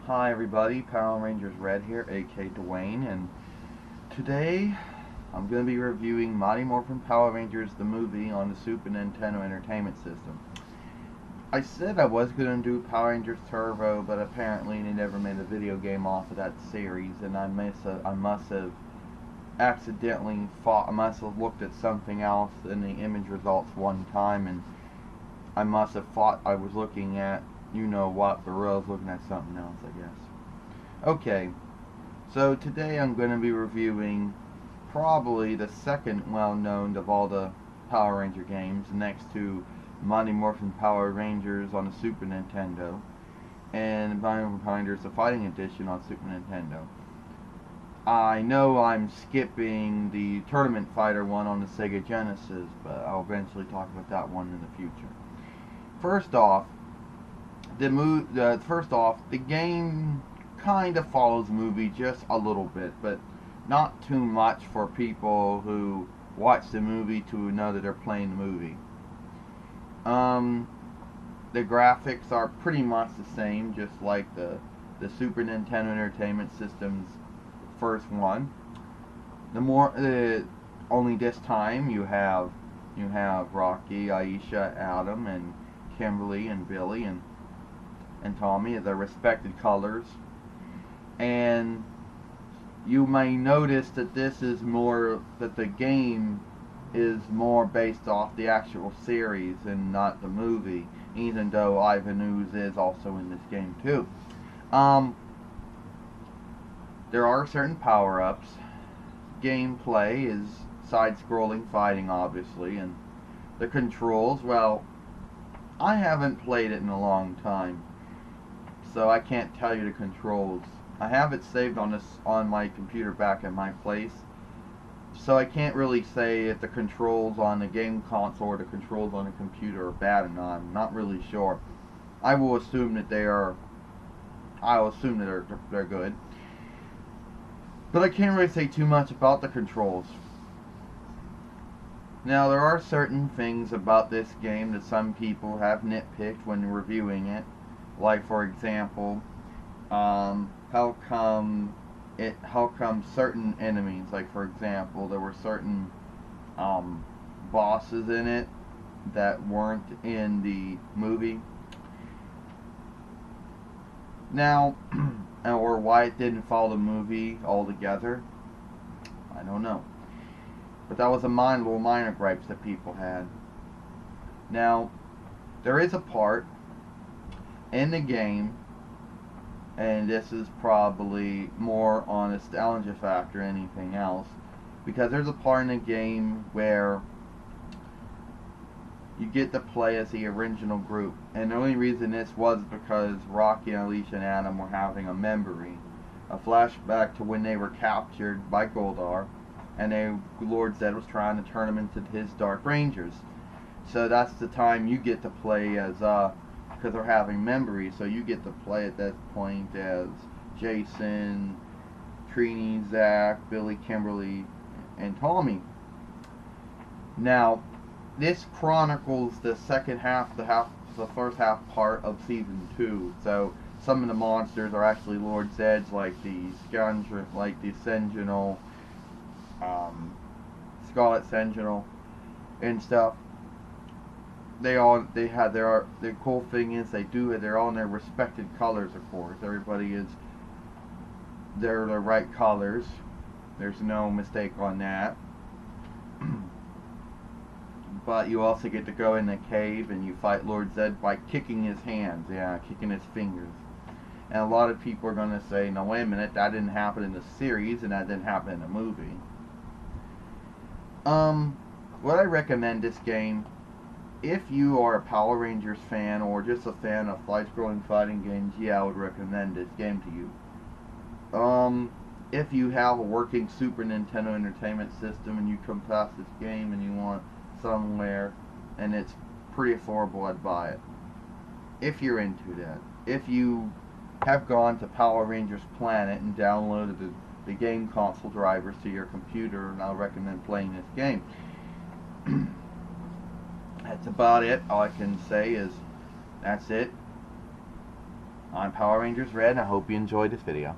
Hi everybody, Power Rangers Red here, aka Dwayne, and today I'm going to be reviewing Mighty Morphin Power Rangers the movie on the Super Nintendo Entertainment System. I said I was going to do Power Rangers Turbo, but apparently they never made a video game off of that series, and I must have accidentally I must have looked at something else in the image results one time, and I must have thought I was looking at you know what, but really I was looking at something else, I guess. Okay, so today I'm going to be reviewing probably the second well-known of all the Power Ranger games, next to Mighty Morphin Power Rangers on the Super Nintendo, and Mighty Morphin Power Rangers the Fighting Edition on Super Nintendo. I know I'm skipping the Tournament Fighter one on the Sega Genesis, but I'll eventually talk about that one in the future. First off, the game kind of follows the movie just a little bit, but not too much for people who watch the movie to know that they're playing the movie. The graphics are pretty much the same, just like the Super Nintendo Entertainment System's first one. Only this time you have Rocky, Aisha, Adam, and Kimberly and Billy and Tommy, their respected colors. And you may notice that the game is more based off the actual series and not the movie, even though Ivan Ooze is also in this game too. There are certain power-ups. Gameplay is side-scrolling fighting, obviously, and the controls, well, I haven't played it in a long time, so I can't tell you the controls. I have it saved on my computer back at my place, so I can't really say if the controls on the game console or the controls on the computer are bad or not. I'm not really sure. I will assume that they're good. But I can't really say too much about the controls. Now, there are certain things about this game that some people have nitpicked when reviewing it. Like, for example, how come certain enemies, like for example, there were certain bosses in it that weren't in the movie. Now, or why it didn't follow the movie altogether, I don't know. But that was a little minor gripes that people had. Now, there is a part in the game, and this is probably more on a nostalgia factor than anything else, because there's a part in the game where you get to play as the original group, and the only reason this was because Rocky, Alicia, and Adam were having a flashback to when they were captured by Goldar, and Lord Zed was trying to turn them into his Dark Rangers. So that's the time you get to play as, because they're having memories, so you get to play at that point as Jason, Trini, Zach, Billy, Kimberly, and Tommy. Now, this chronicles the first half part of season 2. So some of the monsters are actually Lord Zed's, like the Sentinel, Scarlet Sentinel, and stuff. The cool thing is they're all in their respected colors, of course. They're the right colors. There's no mistake on that. But you also get to go in the cave and you fight Lord Zed by kicking his hands, kicking his fingers. And a lot of people are going to say, no, wait a minute, that didn't happen in the series and that didn't happen in the movie. Would I recommend this game? If you are a Power Rangers fan or just a fan of side-scrolling fighting games, yeah, I would recommend this game to you. If you have a working Super Nintendo Entertainment System and you come past this game and you want somewhere and it's pretty affordable, I'd buy it. If you're into that. If you have gone to Power Rangers Planet and downloaded the game console drivers to your computer, and I'll recommend playing this game. That's about it. All I can say is that's it. I'm Power Rangers Red, and I hope you enjoyed this video.